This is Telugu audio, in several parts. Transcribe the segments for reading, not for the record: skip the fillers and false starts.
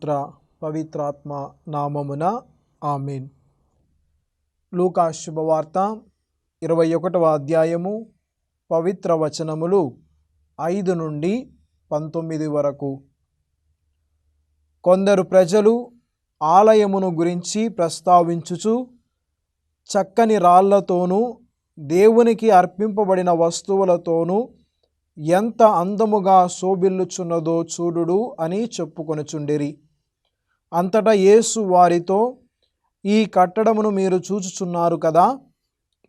పుత్ర పవిత్రాత్మ నామమున ఆమేన్. లూకా శుభవార్త 21వ అధ్యాయము పవిత్ర వచనములు 5 నుండి 19 వరకు. కొందరు ప్రజలు ఆలయమును గురించి ప్రస్తావించుచు చక్కని రాళ్లతోనూ దేవునికి అర్పింపబడిన వస్తువులతోనూ ఎంత అందముగా శోభిల్లుచున్నదో చూడుడు అని చెప్పుకొనుచుండిరి. అంతటా యేసు వారితో, ఈ కట్టడమును మీరు చూచుచున్నారు కదా,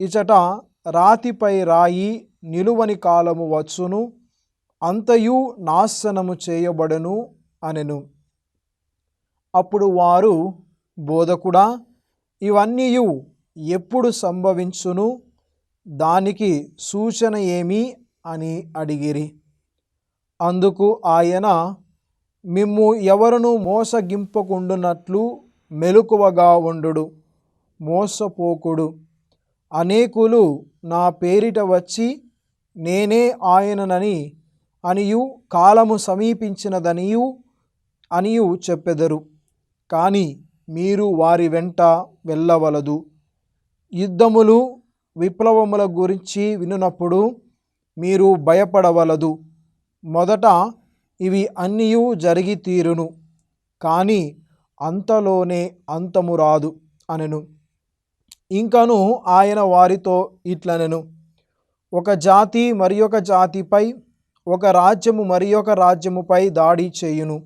ఇచట రాతిపై రాయి నిలువని కాలము వచ్చును, అంతయు నాశనము చేయబడును అనెను. అప్పుడు వారు, బోధకుడా, ఇవన్నీయు ఎప్పుడు సంభవించును, దానికి సూచన ఏమి అని అడిగిరి. అందుకు ఆయన, మిమ్ము ఎవరును మోసగింపకుండునట్లు మెలకువగా ఉండుడు, మోసపోకుడు. అనేకులు నా పేరిట వచ్చి నేనే ఆయననని అనియు కాలము సమీపించినదనియు చెప్పెదరు. కానీ మీరు వారి వెంట వెళ్ళవలదు. యుద్ధములు విప్లవముల గురించి వినునప్పుడు మీరు భయపడవలదు. మొదట ఇవి అన్నీయు జరిగి తీరును, కానీ అంతలోనే అంతము రాదు అనెను. ఇంకను ఆయన వారితో ఇట్లనెను, ఒక జాతి మరి ఒక జాతిపై, ఒక రాజ్యము మరి ఒక రాజ్యముపై దాడి చేయును.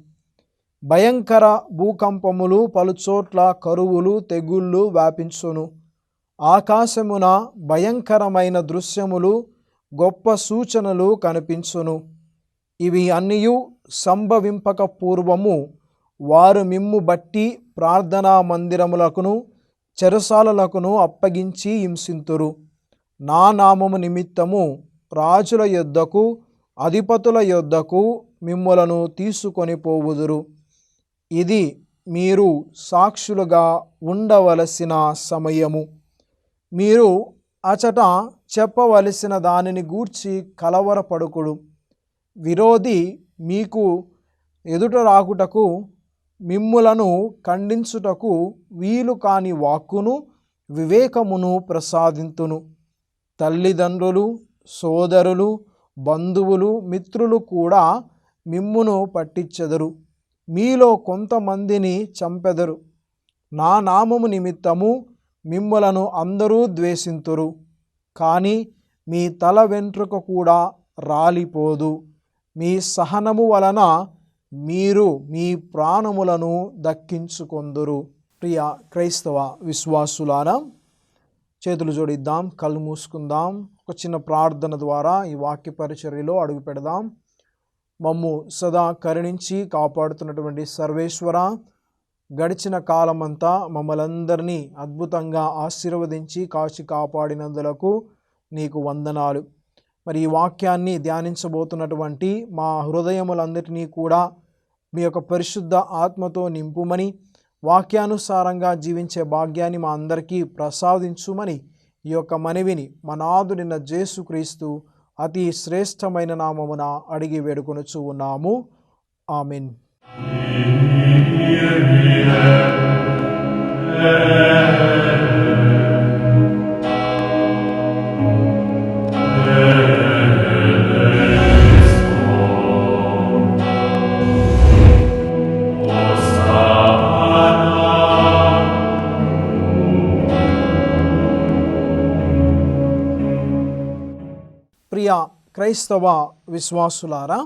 భయంకర భూకంపములు, పలుచోట్ల కరువులు, తెగుళ్ళు వ్యాపించును. ఆకాశమున భయంకరమైన దృశ్యములు, గొప్ప సూచనలు కనిపించును. ఇవి అన్నీయు సంభవింపక పూర్వము వారు మిమ్ము బట్టి ప్రార్థనా మందిరములకును చెరసాలలకును అప్పగించి హింసింతురు. నా నామము నిమిత్తము రాజుల యొద్దకు అధిపతుల యొద్దకు మిమ్ములను తీసుకొని పోవుదురు. ఇది మీరు సాక్షులుగా ఉండవలసిన సమయము. మీరు అచట చెప్పవలసిన దానిని గూర్చి కలవరపడుకుడు. విరోధి మీకు ఎదుట రాకుటకు మిమ్ములను ఖండించుటకు వీలు కాని వాక్కును వివేకమును ప్రసాదింతును. తల్లిదండ్రులు, సోదరులు, బంధువులు, మిత్రులు కూడా మిమ్మును పట్టించెదరు. మీలో కొంతమందిని చంపెదరు. నా నామము నిమిత్తము మిమ్ములను అందరూ ద్వేషింతురు. కానీ మీ తల వెంట్రుక కూడా రాలిపోదు. మీ సహనము వలన మీరు మీ ప్రాణములను దక్కించుకొందురు. ప్రియ క్రైస్తవ విశ్వాసులారా, చేతులు జోడిద్దాం, కళ్ళు మూసుకుందాం. ఒక చిన్న ప్రార్థన ద్వారా ఈ వాక్య పరిచర్యలో అడుగు పెడదాం. మమ్ము సదా కరుణించి కాపాడుతున్నటువంటి సర్వేశ్వర, గడిచిన కాలమంతా మమ్మలందరినీ అద్భుతంగా ఆశీర్వదించి కాచి కాపాడినందులకు నీకు వందనాలు. మరి ఈ వాక్యాన్ని ధ్యానించబోతున్నటువంటి మా హృదయములందరినీ కూడా మీ యొక్క పరిశుద్ధ ఆత్మతో నింపుమని, వాక్యానుసారంగా జీవించే భాగ్యాన్ని మా అందరికీ ప్రసాదించుమని ఈ యొక్క మనవిని మా నాథుడైన యేసుక్రీస్తు అతి శ్రేష్టమైన నామమున అడిగి వేడుకొనుచు ఉన్నాము. ఆమేన్. ప్రియ క్రైస్తవ విశ్వాసులారా,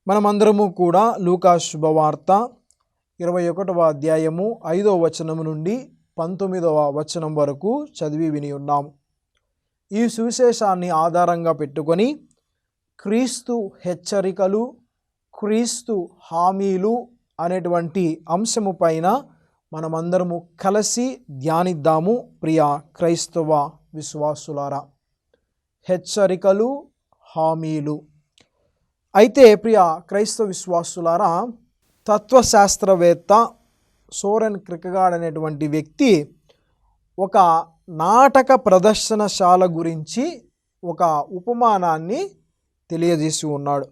మనమందరము కూడా లూకా శుభవార్త 21వ అధ్యాయము 5వ వచనము నుండి 19వ వచనం వరకు చదివి విని ఉన్నాము. ఈ సువిశేషాన్ని ఆధారంగా పెట్టుకొని క్రీస్తు హెచ్చరికలు, క్రీస్తు హామీలు అనేటువంటి అంశము పైన మనమందరము కలిసి ధ్యానిద్దాము. ప్రియ క్రైస్తవ విశ్వాసులారా, హెచ్చరికలు, హామీలు. అయితే ప్రియ క్రైస్తవ విశ్వాసులారా, తత్వశాస్త్రవేత్త సోరెన్ క్రికగార్డ్ అనేటువంటి వ్యక్తి ఒక నాటక ప్రదర్శనశాల గురించి ఒక ఉపమానాన్ని తెలియజేసి ఉన్నాడు.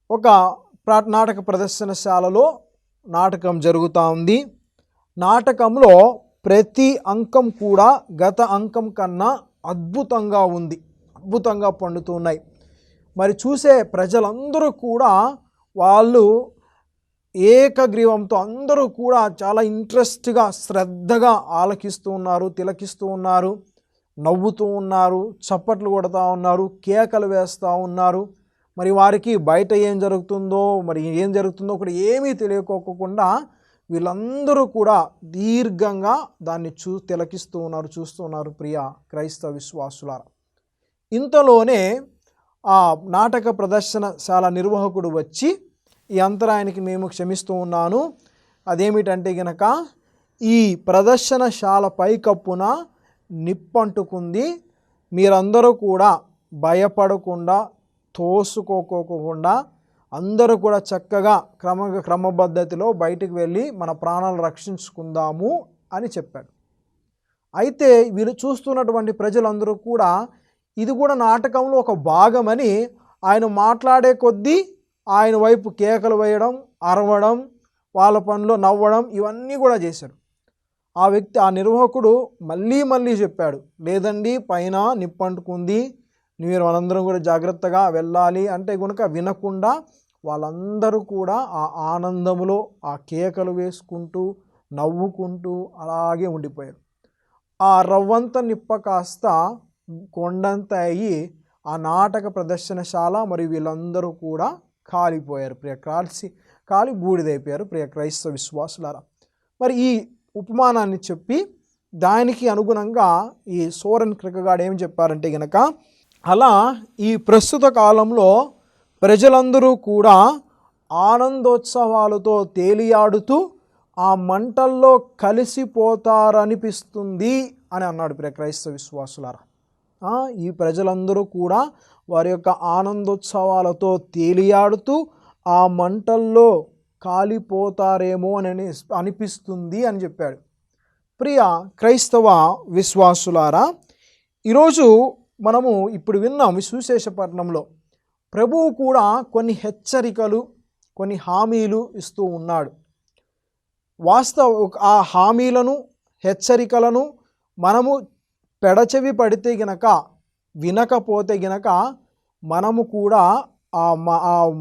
ఒక నాటక ప్రదర్శనశాలలో నాటకం జరుగుతూ ఉంది. నాటకంలో ప్రతి అంకం కూడా గత అంకం కన్నా అద్భుతంగా ఉంది, అద్భుతంగా పండుతున్నాయి. మరి చూసే ప్రజలందరూ కూడా వాళ్ళు ఏకగ్రీవంతో అందరూ కూడా చాలా ఇంట్రెస్ట్గా శ్రద్ధగా ఆలకిస్తూ ఉన్నారు, తిలకిస్తూ ఉన్నారు, నవ్వుతూ ఉన్నారు, చప్పట్లు కొడుతూ ఉన్నారు, కేకలు వేస్తూ ఉన్నారు. మరి వారికి బయట ఏం జరుగుతుందో కూడా ఏమీ తెలియకోకుండా వీళ్ళందరూ కూడా దీర్ఘంగా దాన్ని తిలకిస్తూ ఉన్నారు, చూస్తూ ఉన్నారు. ప్రియ క్రైస్తవ విశ్వాసులారా, ఇంతలోనే ఆ నాటక ప్రదర్శనశాల నిర్వాహకుడు వచ్చి ఈ అంతరాయానికి మేము క్షమిస్తూ ఉన్నాను, అదేమిటంటే గనక ఈ ప్రదర్శనశాల పైకప్పున నిప్పంటుకుంది, మీరందరూ కూడా భయపడకుండా తోసుకోకుండా అందరూ కూడా చక్కగా క్రమపద్ధతిలో బయటికి వెళ్ళి మన ప్రాణాలు రక్షించుకుందాము అని చెప్పాడు. అయితే వీళ్ళు చూస్తున్నటువంటి ప్రజలందరూ కూడా ఇది కూడా నాటకంలో ఒక భాగమని ఆయన మాట్లాడే కొద్దీ ఆయన వైపు కేకలు వేయడం, అరవడం, వాళ్ళ పనిలో నవ్వడం ఇవన్నీ కూడా చేశాడు. ఆ నిర్వాహకుడు మళ్ళీ చెప్పాడు, లేదండి పైన నిప్పంటుకుంది, మీరు మనందరం కూడా జాగ్రత్తగా వెళ్ళాలి అంటే కనుక వినకుండా వాళ్ళందరూ కూడా ఆ ఆనందములో ఆ కేకలు వేసుకుంటూ నవ్వుకుంటూ అలాగే ఉండిపోయారు. ఆ రవ్వంత నిప్ప కాస్త కొండంత అయ్యి ఆ నాటక ప్రదర్శనశాల మరియు వీళ్ళందరూ కూడా కాలిపోయారు. కాలి బూడిదైపోయారు. ప్రియ క్రైస్తవ విశ్వాసులారా, మరి ఈ ఉపమానాన్ని చెప్పి దానికి అనుగుణంగా ఈ సోరెన్ క్రికగార్డ్ ఏం చెప్పారంటే గనక, అలా ఈ ప్రస్తుత కాలంలో ప్రజలందరూ కూడా ఆనందోత్సవాలతో తేలియాడుతూ ఆ మంటల్లో కలిసిపోతారనిపిస్తుంది అని అన్నాడు. ప్రియ క్రైస్తవ విశ్వాసులారా, ఈ ప్రజలందరూ కూడా వారి యొక్క ఆనందోత్సవాలతో తేలియాడుతూ ఆ మంటల్లో కాలిపోతారేమో అని అనిపిస్తుంది అని చెప్పాడు. ప్రియ క్రైస్తవ విశ్వాసులారా, ఈరోజు మనము ఇప్పుడు విన్నాం సువిశేషపట్నంలో ప్రభువు కూడా కొన్ని హెచ్చరికలు, కొన్ని హామీలు ఇస్తూ ఉన్నాడు. ఆ హామీలను, హెచ్చరికలను మనము పెడచెవి పడితే గనక, వినకపోతే గనక మనము కూడా ఆ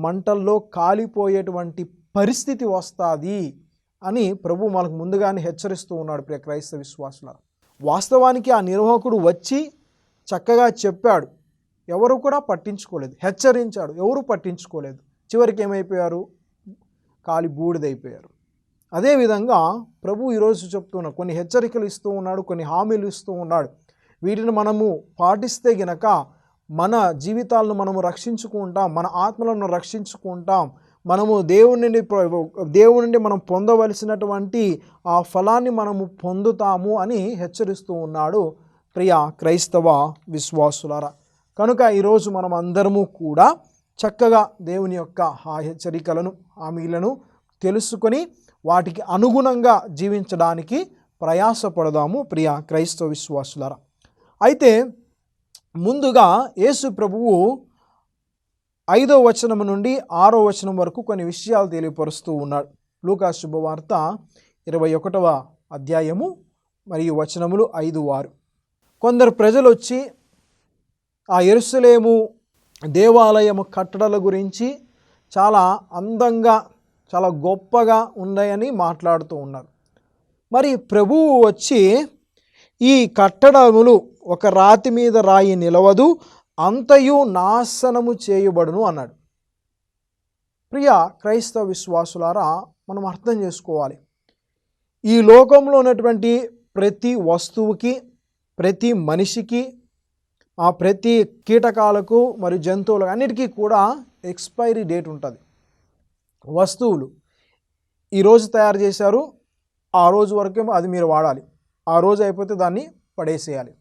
మంటల్లో కాలిపోయేటువంటి పరిస్థితి వస్తుంది అని ప్రభు మనకు ముందుగానే హెచ్చరిస్తూ ఉన్నాడు. ప్రియ క్రైస్తవ విశ్వాసులారా, వాస్తవానికి ఆ నిర్వాహకుడు వచ్చి చక్కగా చెప్పాడు, ఎవరు కూడా పట్టించుకోలేదు. హెచ్చరించాడు, ఎవరు పట్టించుకోలేదు. చివరికి ఏమైపోయారు? కాలి బూడిదైపోయారు. అదేవిధంగా ప్రభు ఈరోజు చెప్తున్నాడు, కొన్ని హెచ్చరికలు ఇస్తూ ఉన్నాడు, కొన్ని హామీలు ఇస్తూ ఉన్నాడు. వీటిని మనము పాటిస్తే గనక మన జీవితాలను మనము రక్షించుకుంటాం, మన ఆత్మలను రక్షించుకుంటాం, మనము దేవుని నుండి మనం పొందవలసినటువంటి ఆ ఫలాన్ని మనము పొందుతాము అని హెచ్చరిస్తూ ఉన్నాడు. ప్రియ క్రైస్తవ విశ్వాసులారా, కనుక ఈరోజు మనం అందరము కూడా చక్కగా దేవుని యొక్క ఆ హెచ్చరికలను, హామీలను తెలుసుకొని వాటికి అనుగుణంగా జీవించడానికి ప్రయాసపడదాము. ప్రియ క్రైస్తవ విశ్వాసులారా, అయితే ముందుగా యేసు ప్రభువు 5వ వచనం నుండి 6వ వచనం వరకు కొన్ని విషయాలు తెలియపరుస్తూ ఉన్నాడు. లూకా శుభవార్త 21వ అధ్యాయము మరియు వచనములు 5, 6. కొందరు ప్రజలు వచ్చి ఆ యెరూషలేము దేవాలయము కట్టడల గురించి చాలా అందంగా, చాలా గొప్పగా ఉన్నాయని మాట్లాడుతూ ఉన్నారు. మరి ప్రభువు వచ్చి ఈ కట్టడములు ఒక రాతి మీద రాయి నిలవదు, అంతయు నాశనము చేయబడును అన్నాడు. ప్రియ క్రైస్తవ విశ్వాసులారా, మనం అర్థం చేసుకోవాలి, ఈ లోకంలో ఉన్నటువంటి ప్రతి వస్తువుకి, ప్రతి మనిషికి, ప్రతి కీటకాలకు మరియు జంతువులకు అన్నిటికీ కూడా ఎక్స్పైరీ డేట్ ఉంటుంది. వస్తువులు ఈరోజు తయారు చేశారు, ఆ రోజు వరకే అది మీరు వాడాలి, ఆ రోజు అయిపోతే దాన్ని పడేసేయాలి.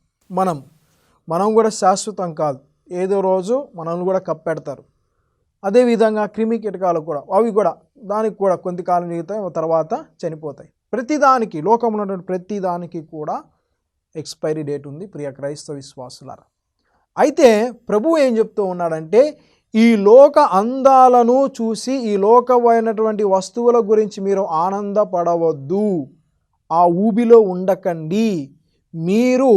మనం కూడా శాశ్వతం కాదు, ఏదో రోజు మనల్ని కూడా కప్పెడతారు. అదేవిధంగా క్రిమి కీటకాలు కూడా, అవి కూడా దానికి కూడా కొంతకాలం మిగుతాయి, తర్వాత చనిపోతాయి. ప్రతిదానికి, లోకంలో ఉన్నటువంటి ప్రతిదానికి కూడా ఎక్స్పైరీ డేట్ ఉంది. ప్రియ క్రైస్తవ విశ్వాసులారా, అయితే ప్రభువు ఏం చెప్తూ ఉన్నాడంటే, ఈ లోక అందాలను చూసి ఈ లోకమైనటువంటి వస్తువుల గురించి మీరు ఆనందపడవద్దు, ఆ ఊబిలో ఉండకండి. మీరు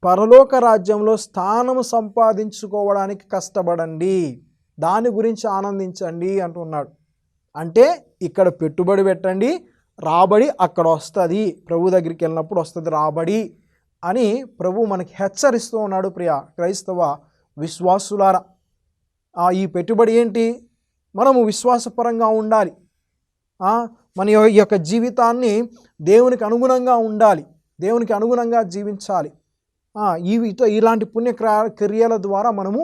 పరలోక రాజ్యంలో స్థానం సంపాదించుకోవడానికి కష్టపడండి, దాని గురించి ఆనందించండి అంటున్నాడు. అంటే ఇక్కడ పెట్టుబడి పెట్టండి, రాబడి అక్కడ వస్తుంది, ప్రభు దగ్గరికి వెళ్ళినప్పుడు వస్తుంది రాబడి అని ప్రభు మనకి హెచ్చరిస్తూ ఉన్నాడు. ప్రియ క్రైస్తవ విశ్వాసులారా, ఈ పెట్టుబడి ఏంటి? మనము విశ్వాసపరంగా ఉండాలి, మన యొక్క జీవితాన్ని దేవునికి అనుగుణంగా ఉండాలి, దేవునికి అనుగుణంగా జీవించాలి. ఇలాంటి పుణ్యక్రియల ద్వారా మనము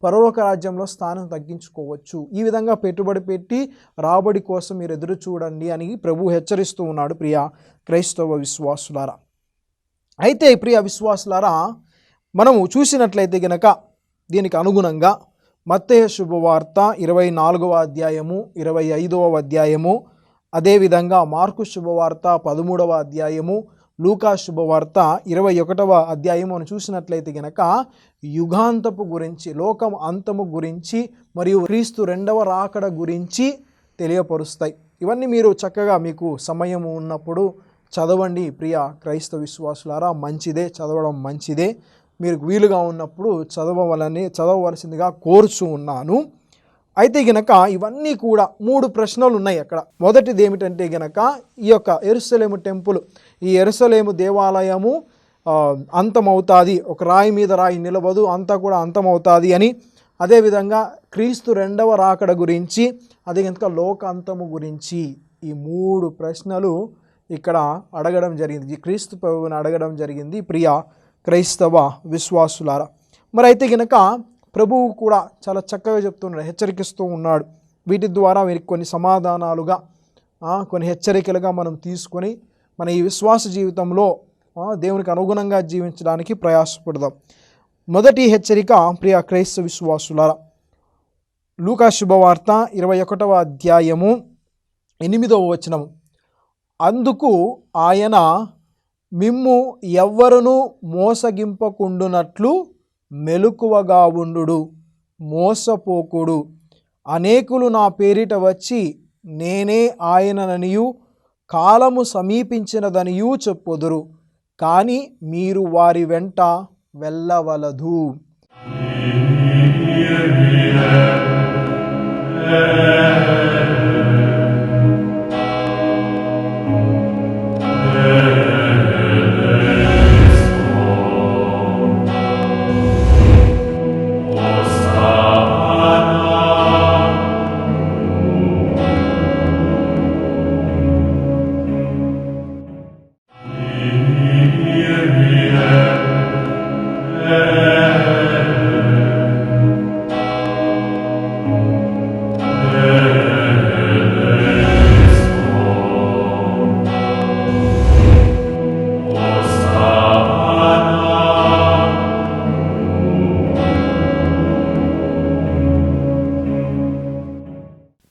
పరలోక రాజ్యంలో స్థానం తగ్గించుకోవచ్చు. ఈ విధంగా పెట్టుబడి పెట్టి రాబడి కోసం మీరు ఎదురు చూడండి అని ప్రభు హెచ్చరిస్తూ ఉన్నాడు. ప్రియ క్రైస్తవ విశ్వాసులారా, అయితే ప్రియ విశ్వాసులారా, మనము చూసినట్లయితే గనక దీనికి అనుగుణంగా మత్తయి శుభవార్త 24వ అధ్యాయము 25వ అధ్యాయము, అదేవిధంగా మార్కు శుభవార్త 13వ అధ్యాయము, లూకా శుభవార్త 21వ అధ్యాయం మనం చూసినట్లయితే గనక యుగాంతపు గురించి, లోకం అంతము గురించి మరియు క్రీస్తు రెండవ రాకడ గురించి తెలియపరుస్తాయి. ఇవన్నీ మీరు చక్కగా మీకు సమయం ఉన్నప్పుడు చదవండి. ప్రియ క్రైస్తవ విశ్వాసులారా, మంచిదే, చదవడం మంచిదే. మీరు వీలుగా ఉన్నప్పుడు చదవవలసిందిగా కోరుచు ఉన్నాను. అయితే గనక ఇవన్నీ కూడా 3 ప్రశ్నలు ఉన్నాయి అక్కడ. మొదటిది ఏమిటంటే గనక ఈ యొక్క యెరూషలేము టెంపుల్, ఈ యెరూషలేము దేవాలయము అంతమవుతుంది, ఒక రాయి మీద రాయి నిలబదు, అంతా కూడా అంతమవుతుంది అని. అదేవిధంగా క్రీస్తు రెండవ రాకడ గురించి, అదే కనుక లోక అంతము గురించి, ఈ 3 ప్రశ్నలు ఇక్కడ అడగడం జరిగింది, ఈ క్రీస్తు ప్రభువుని అడగడం జరిగింది. ప్రియ క్రైస్తవ విశ్వాసులారా, మరి అయితే గనక ప్రభువు కూడా చాలా చక్కగా చెప్తున్నాడు, హెచ్చరికిస్తూ ఉన్నాడు. వీటి ద్వారా వీరికి కొన్ని సమాధానాలుగా, కొన్ని హెచ్చరికలుగా మనం తీసుకొని మన ఈ విశ్వాస జీవితంలో దేవునికి అనుగుణంగా జీవించడానికి ప్రయాసపడదాం. మొదటి హెచ్చరిక ప్రియ క్రైస్తవ విశ్వాసులారా, లూకా శుభవార్త 21వ అధ్యాయము 8వ వచనము, అందుకు ఆయన మిమ్ము ఎవ్వరును మోసగింపకుండునట్లు మెలకువగా ఉండు, మోసపోకుడు. అనేకులు నా పేరిట వచ్చి నేనే ఆయనననియు కాలము సమీపించినదనియూ చెప్పుదురు, కానీ మీరు వారి వెంట వెళ్ళవలదు.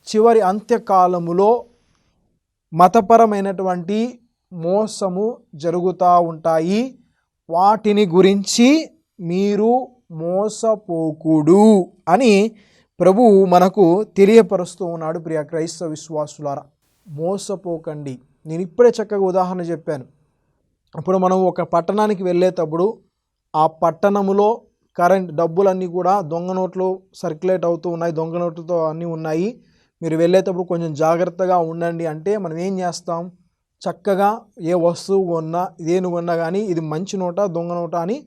చివరి అంత్యకాలములో మతపరమైనటువంటి మోసము జరుగుతూ ఉంటాయి, వాటిని గురించి మీరు మోసపోకుడు అని ప్రభువు మనకు తెలియపరుస్తూ ఉన్నాడు. ప్రియ క్రైస్తవ విశ్వాసులారా, మోసపోకండి. నేను ఇప్పుడే చక్కగా ఉదాహరణ చెప్పాను. ఇప్పుడు మనం ఒక పట్టణానికి వెళ్ళేటప్పుడు ఆ పట్టణములో కరెంట్ డబ్బులన్నీ కూడా దొంగ నోట్లు సర్క్యులేట్ అవుతూ ఉన్నాయి, దొంగ నోట్లతో అన్నీ ఉన్నాయి, మీరు వెళ్ళేటప్పుడు కొంచెం జాగ్రత్తగా ఉండండి అంటే మనం ఏం చేస్తాం? చక్కగా ఏ వస్తువు కొన్నా, ఇదేను కొన్నా కానీ ఇది మంచి నోటా దొంగ నోటా అని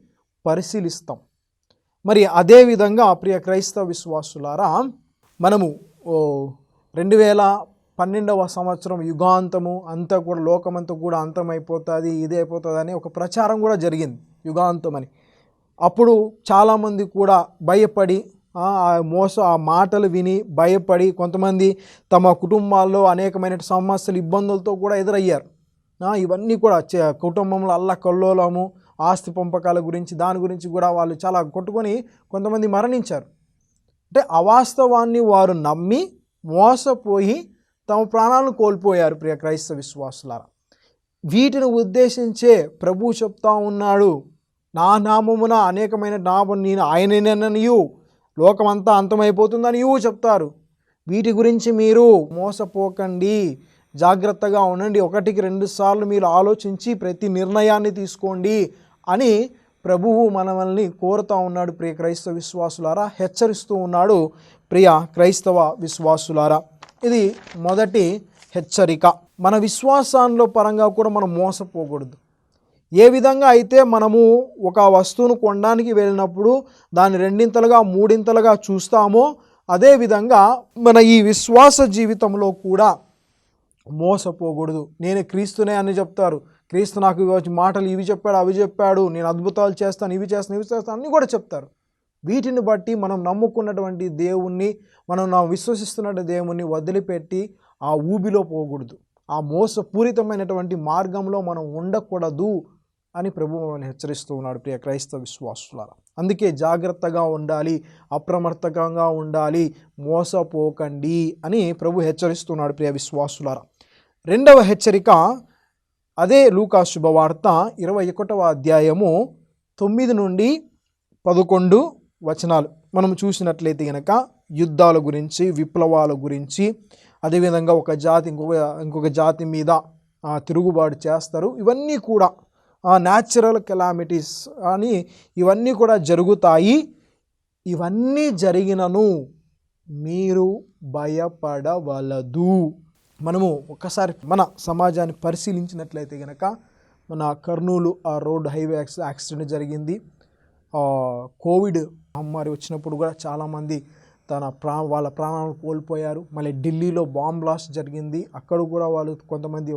పరిశీలిస్తాం. మరి అదేవిధంగా ప్రియ క్రైస్తవ విశ్వాసులారా, మనము 2012వ సంవత్సరం యుగాంతము అంతా కూడా, లోకమంతా కూడా అంతమైపోతుంది, ఇదే అయిపోతుంది అని ఒక ప్రచారం కూడా జరిగింది, యుగాంతం అని. అప్పుడు చాలామంది కూడా భయపడి ఆ మాటలు విని భయపడి కొంతమంది తమ కుటుంబాల్లో అనేకమైన సమస్యలు, ఇబ్బందులతో కూడా ఎదురయ్యారు. ఇవన్నీ కూడా కుటుంబంలో అల్లకల్లోలము, ఆస్తి పంపకాల గురించి, దాని గురించి కూడా వాళ్ళు చాలా కొట్టుకొని కొంతమంది మరణించారు. అంటే అవాస్తవాన్ని వారు నమ్మి మోసపోయి తమ ప్రాణాలను కోల్పోయారు. ప్రియ క్రైస్తవ విశ్వాసులారా, వీటిని ఉద్దేశించే ప్రభు చెప్తా ఉన్నాడు, నా నామమున అనేకమైన నామం నేను ఆయనననియు లోకమంతా అంతమైపోతుందని ఇవి చెప్తారు. వీటి గురించి మీరు మోసపోకండి, జాగ్రత్తగా ఉండండి, 1-2 సార్లు మీరు ఆలోచించి ప్రతి నిర్ణయాన్ని తీసుకోండి అని ప్రభువు మనల్ని కోరుతూ ఉన్నాడు. ప్రియ క్రైస్తవ విశ్వాసులారా, హెచ్చరిస్తూ ఉన్నాడు. ప్రియ క్రైస్తవ విశ్వాసులారా, ఇది మొదటి హెచ్చరిక. మన విశ్వాసాల్లో పరంగా కూడా మనం మోసపోకూడదు. ఏ విధంగా అయితే మనము ఒక వస్తువును కొనడానికి వెళ్ళినప్పుడు దాన్ని 2 3 చూస్తామో అదేవిధంగా మన ఈ విశ్వాస జీవితంలో కూడా మోసపోకూడదు. నేను క్రీస్తునే అని చెప్తారు. క్రీస్తు నాకు మాటలు ఇవి చెప్పాడు, అవి చెప్పాడు, నేను అద్భుతాలు చేస్తాను, ఇవి చేస్తాను అన్నీ కూడా చెప్తారు. వీటిని బట్టి మనం నమ్ముకున్నటువంటి దేవుణ్ణి, మనం విశ్వసిస్తున్న దేవుణ్ణి వదిలిపెట్టి ఆ ఊబిలో పోకూడదు, ఆ మోసపూరితమైనటువంటి మార్గంలో మనం ఉండకూడదు అని ప్రభువు మనల్ని హెచ్చరిస్తూ ఉన్నాడు. ప్రియ క్రైస్తవ విశ్వాసులారా, అందుకే జాగ్రత్తగా ఉండాలి, అప్రమత్తంగా ఉండాలి, మోసపోకండి అని ప్రభు హెచ్చరిస్తున్నాడు. ప్రియ విశ్వాసులారా, రెండవ హెచ్చరిక అదే లూకా శుభవార్త 21వ అధ్యాయము 9-11 వచనాలు మనం చూసినట్లయితే గనక యుద్ధాల గురించి, విప్లవాల గురించి, అదేవిధంగా ఒక జాతి ఇంకొక జాతి మీద తిరుగుబాటు చేస్తారు. ఇవన్నీ కూడా న్యాచురల్ కెలామిటీస్ అని ఇవన్నీ కూడా జరుగుతాయి. ఇవన్నీ జరిగినను మీరు భయపడవలదు. మనము ఒక్కసారి మన సమాజాన్ని పరిశీలించినట్లయితే కనుక మన కర్నూలు రోడ్ హైవే యాక్సిడెంట్ జరిగింది. కోవిడ్ మహమ్మారి వచ్చినప్పుడు కూడా చాలామంది వాళ్ళ ప్రాణాలను కోల్పోయారు. మళ్ళీ ఢిల్లీలో బాంబ్ బ్లాస్ట్ జరిగింది, అక్కడ కూడా వాళ్ళు కొంతమంది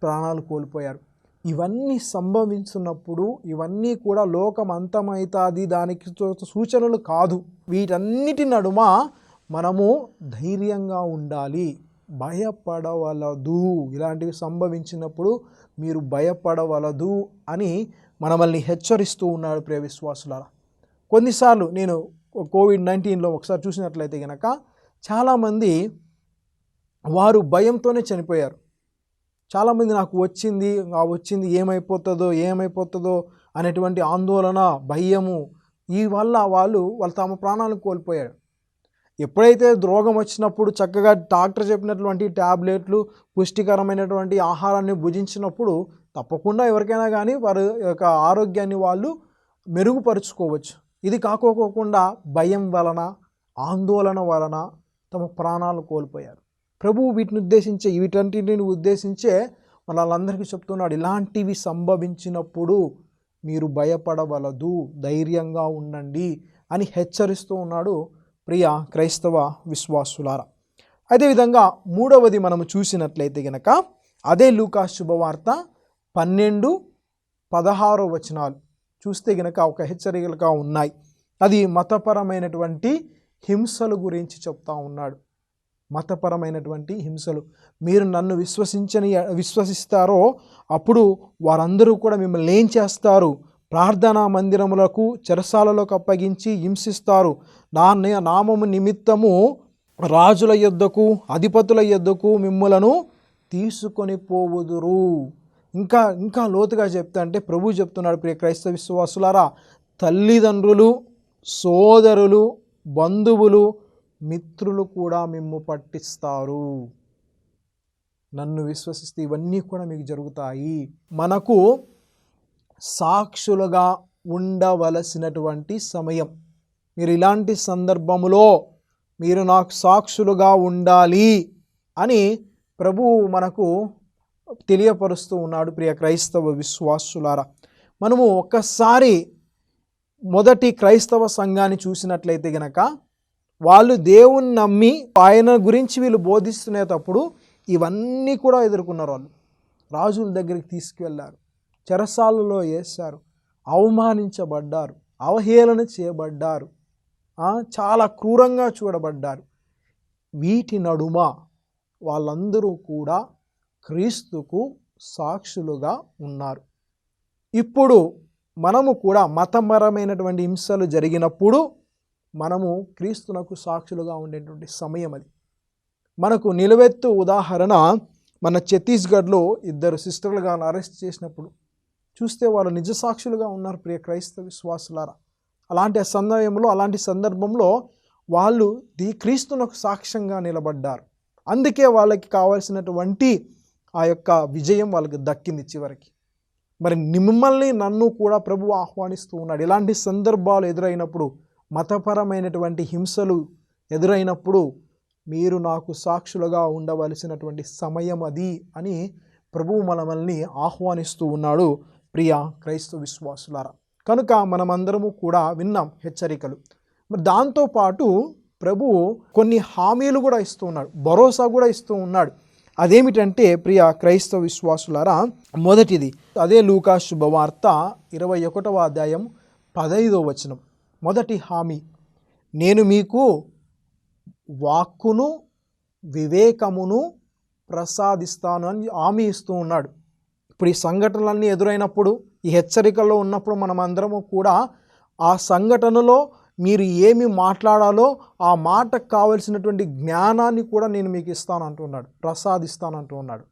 ప్రాణాలు కోల్పోయారు. ఇవన్నీ సంభవించినప్పుడు ఇవన్నీ కూడా లోకం అంతమవుతుంది దానికి సూచనలు కాదు. వీటన్నిటి నడుమ మనము ధైర్యంగా ఉండాలి, భయపడవలదు. ఇలాంటివి సంభవించినప్పుడు మీరు భయపడవలదు అని మనల్ని హెచ్చరిస్తూ ఉన్నాడు. ప్రియ విశ్వాసులారా, కొన్నిసార్లు నేను కోవిడ్-19లో ఒకసారి చూసినట్లయితే కనుక చాలామంది వారు భయంతోనే చనిపోయారు. చాలామంది నాకు వచ్చింది ఏమైపోతుందో అనేటువంటి ఆందోళన, భయము, ఈ వల్ల వాళ్ళు తమ ప్రాణాలను కోల్పోయారు. ఎప్పుడైతే రోగం వచ్చినప్పుడు చక్కగా డాక్టర్ చెప్పినటువంటి ట్యాబ్లెట్లు, పుష్టికరమైనటువంటి ఆహారాన్ని భుజించినప్పుడు తప్పకుండా ఎవరికైనా కానీ వారి యొక్క ఆరోగ్యాన్ని వాళ్ళు మెరుగుపరుచుకోవచ్చు. ఇది కాకోకుండా భయం వలన, ఆందోళన వలన తమ ప్రాణాలు కోల్పోయారు. ప్రభువు వీటన్నిటిని ఉద్దేశించే వాళ్ళందరికీ చెప్తున్నాడు, ఇలాంటివి సంభవించినప్పుడు మీరు భయపడవలదు, ధైర్యంగా ఉండండి అని హెచ్చరిస్తూ ఉన్నాడు. ప్రియ క్రైస్తవ విశ్వాసులారా, అదేవిధంగా మూడవది మనము చూసినట్లయితే గనక అదే లూకా శుభవార్త 12-16 వచనాలు చూస్తే గనక ఒక హెచ్చరికలుగా ఉన్నాయి. అది మతపరమైనటువంటి హింసల గురించి చెప్తా ఉన్నాడు. మతపరమైనటువంటి హింసలు, మీరు నన్ను విశ్వసిస్తారో అప్పుడు వారందరూ కూడా మిమ్మల్ని ఏం చేస్తారు, ప్రార్థనా మందిరములకు, చెరసాలలోకి అప్పగించి హింసిస్తారు. నా నామము నిమిత్తము రాజుల యొద్దకు, అధిపతుల యొద్దకు మిమ్ములను తీసుకొని పోవుదురు. ఇంకా లోతుగా చెప్తా అంటే ప్రభు చెప్తున్నాడు, ప్రియ క్రైస్తవ విశ్వాసులారా, తల్లిదండ్రులు, సోదరులు, బంధువులు, మిత్రులు కూడా మిమ్ము పట్టిస్తారు. నన్ను విశ్వసిస్తే ఇవన్నీ కూడా మీకు జరుగుతాయి. మనకు సాక్షులుగా ఉండవలసినటువంటి సమయం. మీరు ఇలాంటి సందర్భములో మీరు నాకు సాక్షులుగా ఉండాలి అని ప్రభువు మనకు తెలియపరుస్తూ ఉన్నాడు. ప్రియ క్రైస్తవ విశ్వాసులారా, మనము ఒక్కసారి మొదటి క్రైస్తవ సంఘాన్ని చూసినట్లయితే గనక వాళ్ళు దేవుణ్ణి నమ్మి ఆయన గురించి వీళ్ళు బోధిస్తునేటప్పుడు ఇవన్నీ కూడా ఎదుర్కొన్నారు. వాళ్ళు రాజుల దగ్గరికి తీసుకువెళ్ళారు, చెరసాలలో వేశారు, అవమానించబడ్డారు, అవహేళన చేయబడ్డారు, చాలా క్రూరంగా చూడబడ్డారు. వీటి నడుమ వాళ్ళందరూ కూడా క్రీస్తుకు సాక్షులుగా ఉన్నారు. ఇప్పుడు మనము కూడా మతపరమైనటువంటి హింసలు జరిగినప్పుడు మనము క్రీస్తునకు సాక్షులుగా ఉండేటువంటి సమయం అది. మనకు నిలువెత్తు ఉదాహరణ, మన ఛత్తీస్గఢ్లో 2 సిస్టర్లుగా అరెస్ట్ చేసినప్పుడు చూస్తే వాళ్ళు నిజ సాక్షులుగా ఉన్నారు. ప్రియ క్రైస్తవ విశ్వాసులారా, అలాంటి సమయంలో, అలాంటి సందర్భంలో వాళ్ళు క్రీస్తునకు సాక్ష్యంగా నిలబడ్డారు. అందుకే వాళ్ళకి కావాల్సినటువంటి ఆ యొక్క విజయం వాళ్ళకి దక్కింది చివరికి. మరి మిమ్మల్ని నన్ను కూడా ప్రభువు ఆహ్వానిస్తూ ఉన్నాడు. ఇలాంటి సందర్భాలు ఎదురైనప్పుడు, మతపరమైనటువంటి హింసలు ఎదురైనప్పుడు మీరు నాకు సాక్షులుగా ఉండవలసినటువంటి సమయం అది అని ప్రభువు మనల్ని ఆహ్వానిస్తూ ఉన్నాడు. ప్రియ క్రైస్తవ విశ్వాసులారా, కనుక మనమందరము కూడా విన్నాం హెచ్చరికలు. మరి దాంతోపాటు ప్రభువు కొన్ని హామీలు కూడా ఇస్తూ ఉన్నాడు, భరోసా కూడా ఇస్తూ ఉన్నాడు. అదేమిటంటే ప్రియ క్రైస్తవ విశ్వాసులారా, మొదటిది అదే లూకా శుభవార్త 21వ అధ్యాయం 15వ వచనం. మొదటి హామీ, నేను మీకు వాక్కును వివేకమును ప్రసాదిస్తాను అని హామీ ఇస్తూ ఉన్నాడు. ఇప్పుడు ఈ సంఘటనలన్నీ ఎదురైనప్పుడు, ఈ హెచ్చరికల్లో ఉన్నప్పుడు మనమందరము కూడా ఆ సంఘటనలో మీరు ఏమి మాట్లాడాలో ఆ మాటకు కావలసినటువంటి జ్ఞానాన్ని కూడా నేను మీకు ఇస్తాను అంటున్నాడు, ప్రసాదిస్తాను అంటూ ఉన్నాడు.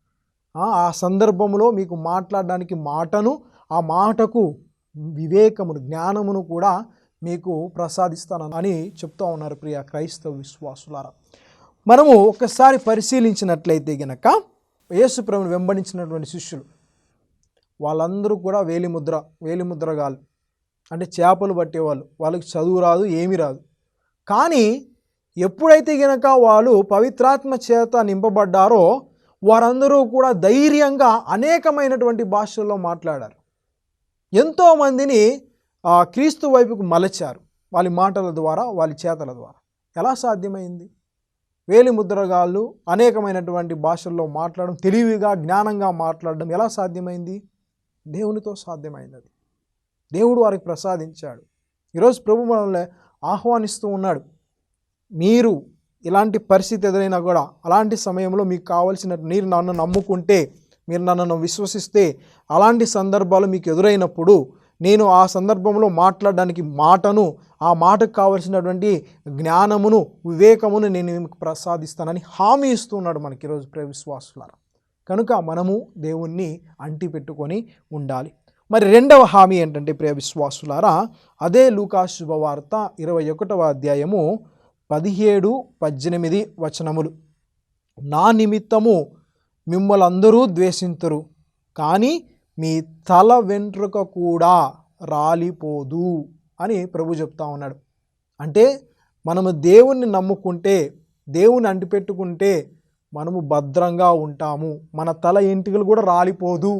ఆ సందర్భంలో మీకు మాట్లాడడానికి మాటను, ఆ మాటకు వివేకమును, జ్ఞానమును కూడా మీకు ప్రసాదిస్తాను అని చెప్తూ ఉన్నారు. ప్రియ క్రైస్తవ విశ్వాసులారా, మనము ఒకసారి పరిశీలించినట్లయితే గనక యేసు ప్రభువును వెంబడించినటువంటి శిష్యులు వాళ్ళందరూ కూడా వేలిముద్రగాళ్ళు, అంటే చేపలు పట్టేవాళ్ళు. వాళ్ళకి చదువు రాదు, ఏమీ రాదు. కానీ ఎప్పుడైతే గనక వాళ్ళు పవిత్రాత్మ చేత నింపబడ్డారో వారందరూ కూడా ధైర్యంగా అనేకమైనటువంటి భాషల్లో మాట్లాడారు. ఎంతోమందిని క్రీస్తు వైపుకు మలచారు వాళ్ళ మాటల ద్వారా, వాళ్ళ చేతల ద్వారా. ఎలా సాధ్యమైంది? వేలిముద్రగాళ్ళు అనేకమైనటువంటి భాషల్లో మాట్లాడడం, తెలివిగా జ్ఞానంగా మాట్లాడడం ఎలా సాధ్యమైంది? దేవునితో సాధ్యమైంది. అది దేవుడు వారికి ప్రసాదించాడు. ఈరోజు ప్రభు మనల్ని ఆహ్వానిస్తూ ఉన్నాడు. మీరు ఇలాంటి పరిస్థితి ఎదురైనా కూడా, అలాంటి సమయంలో మీకు కావాల్సిన, మీరు నన్ను నమ్ముకుంటే, మీరు నన్ను విశ్వసిస్తే, అలాంటి సందర్భాలు మీకు ఎదురైనప్పుడు నేను ఆ సందర్భంలో మాట్లాడడానికి మాటను, ఆ మాటకు కావలసినటువంటి జ్ఞానమును, వివేకమును నేను మీకు ప్రసాదిస్తానని హామీ ఇస్తున్నాడు మనకి ఈరోజు ప్రియ విశ్వాసులారా. కనుక మనము దేవుణ్ణి అంటి పెట్టుకొని ఉండాలి. మరి రెండవ హామీ ఏంటంటే ప్రియ విశ్వాసులారా, అదే లూకా శుభవార్త 21వ అధ్యాయము 17-18 వచనములు. నా నిమిత్తము మిమ్మల్ని అందరూ ద్వేషింతురు, కానీ మీ తల వెంట్రుక కూడా రాలిపోదు అని ప్రభు చెప్తా ఉన్నాడు. అంటే మనము దేవుణ్ణి నమ్ముకుంటే, దేవుని అంటిపెట్టుకుంటే మనము భద్రంగా ఉంటాము, మన తల ఎంటికలు కూడా రాలిపోదు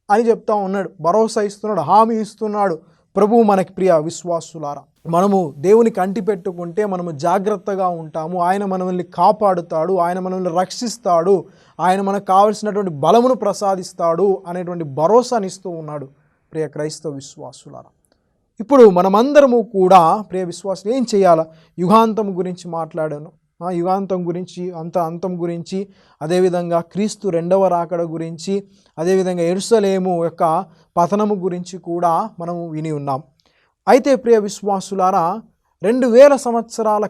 అని చెప్తా ఉన్నాడు. భరోసా ఇస్తున్నాడు, హామీ ఇస్తున్నాడు ప్రభువు మనకి. ప్రియ విశ్వాసులారా, మనము దేవునికి అంటిపెట్టుకుంటే మనము జాగ్రత్తగా ఉంటాము, ఆయన మనల్ని కాపాడుతాడు, ఆయన మనల్ని రక్షిస్తాడు, ఆయన మనకు కావలసినటువంటి బలమును ప్రసాదిస్తాడు అనేటువంటి భరోసాని ఇస్తూ ఉన్నాడు ప్రియ క్రైస్తవ విశ్వాసులారా. ఇప్పుడు మనమందరము కూడా ప్రియ విశ్వాసులు ఏం చేయాలా? యుగాంతం గురించి మాట్లాడాను, యుగాంతం గురించి, అంతం గురించి, అదేవిధంగా క్రీస్తు రెండవ రాకడ గురించి, అదేవిధంగా యెరూషలేము యొక్క పతనము గురించి కూడా మనము విని ఉన్నాం. అయితే ప్రియ విశ్వాసులారా, 2000 సంవత్సరాల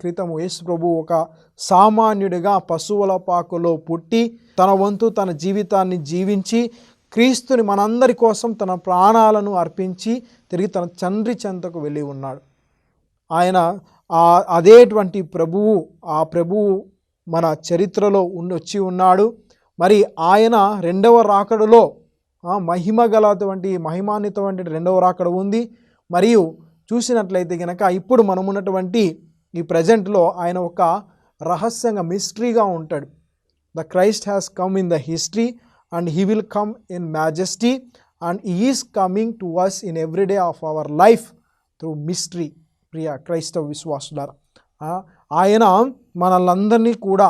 క్రితం యేసు ప్రభు ఒక సామాన్యుడిగా పశువుల పాకలో పుట్టి తన వంతు తన జీవితాన్ని జీవించి క్రీస్తుని మనందరి కోసం తన ప్రాణాలను అర్పించి తిరిగి తన తండ్రి చెంతకు వెళ్ళి ఉన్నాడు. ఆయన అదేటువంటి ప్రభువు, ఆ ప్రభువు మన చరిత్రలో వచ్చి ఉన్నాడు. మరి ఆయన రెండవ రాకడలో మహిమాన్వితమైన రెండవ రాకడ ఉంది. మరియు చూసినట్లయితే కనుక ఇప్పుడు మనమున్నటువంటి ఈ ప్రజెంట్లో ఆయన ఒక రహస్యంగా, మిస్టరీగా ఉంటాడు. The Christ has come in the history and he will come in majesty and he is coming to us in every day of our life through mystery. ప్రియ క్రైస్తవ విశ్వాసులారా, ఆయన మనల్ని కూడా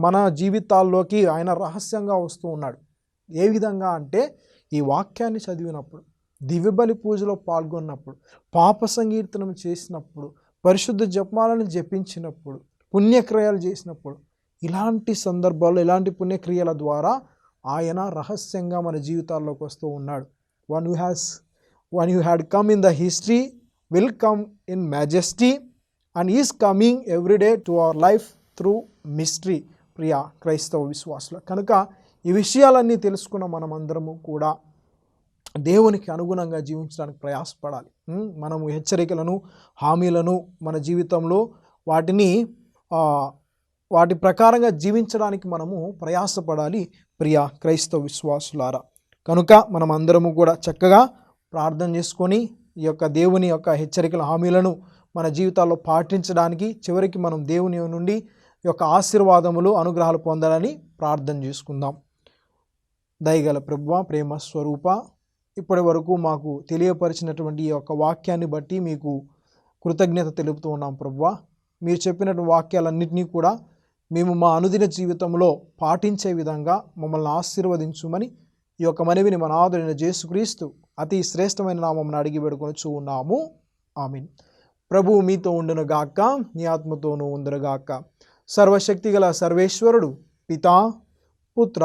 మన జీవితాల్లోకి ఆయన రహస్యంగా వస్తూ ఉన్నాడు. ఏ విధంగా అంటే ఈ వాక్యాన్ని చదివినప్పుడు, దివ్యబలి పూజలో పాల్గొన్నప్పుడు, పాప సంకీర్తనం చేసినప్పుడు, పరిశుద్ధ జపమాలను జపించినప్పుడు, పుణ్యక్రియలు చేసినప్పుడు, ఇలాంటి సందర్భాల్లో, ఇలాంటి పుణ్యక్రియల ద్వారా ఆయన రహస్యంగా మన జీవితాల్లోకి వస్తూ ఉన్నాడు. One you had come in the history will come in majesty and is coming everyday to our life through mystery. ప్రియ క్రైస్తవ విశ్వాసులు, కనుక ఈ విషయాలన్నీ తెలుసుకున్న మనమందరము కూడా దేవునికి అనుగుణంగా జీవించడానికి ప్రయాసపడాలి. మనము హెచ్చరికలను, హామీలను మన జీవితంలో వాటి ప్రకారంగా జీవించడానికి మనము ప్రయాసపడాలి ప్రియ క్రైస్తవ విశ్వాసులారా. కనుక మనం అందరము కూడా చక్కగా ప్రార్థన చేసుకొని ఈ యొక్క దేవుని యొక్క హెచ్చరికల, హామీలను మన జీవితాల్లో పాటించడానికి, చివరికి మనం దేవుని నుండి ఈ యొక్క ఆశీర్వాదములు, అనుగ్రహాలు పొందాలని ప్రార్థన చేసుకుందాం. దయగల ప్రభువా, ప్రేమ స్వరూప, ఇప్పటి వరకు మాకు తెలియపరిచినటువంటి ఈ యొక్క వాక్యాన్ని బట్టి మీకు కృతజ్ఞత తెలుపుతూ ఉన్నాం ప్రభువా. మీరు చెప్పినటువంటి వాక్యాలన్నింటినీ కూడా మేము మా అనుదిన జీవితంలో పాటించే విధంగా మమ్మల్ని ఆశీర్వదించుమని ఈ యొక్క మనవిని మన నాథుడైన యేసుక్రీస్తు అతి శ్రేష్టమైన నామమున అడిగి వేడుకొనుచు ఉన్నాము. ఆమేన్. ప్రభువు మీతో ఉండును గాక, నీ ఆత్మతోనూ ఉండును గాక. సర్వశక్తిగల సర్వేశ్వరుడు పితా, పుత్ర,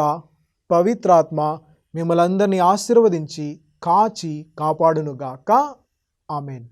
పవిత్రాత్మ మిమ్మల్ని అందరినీ ఆశీర్వదించి కాచి కాపాడునుగాక. ఆమేన్.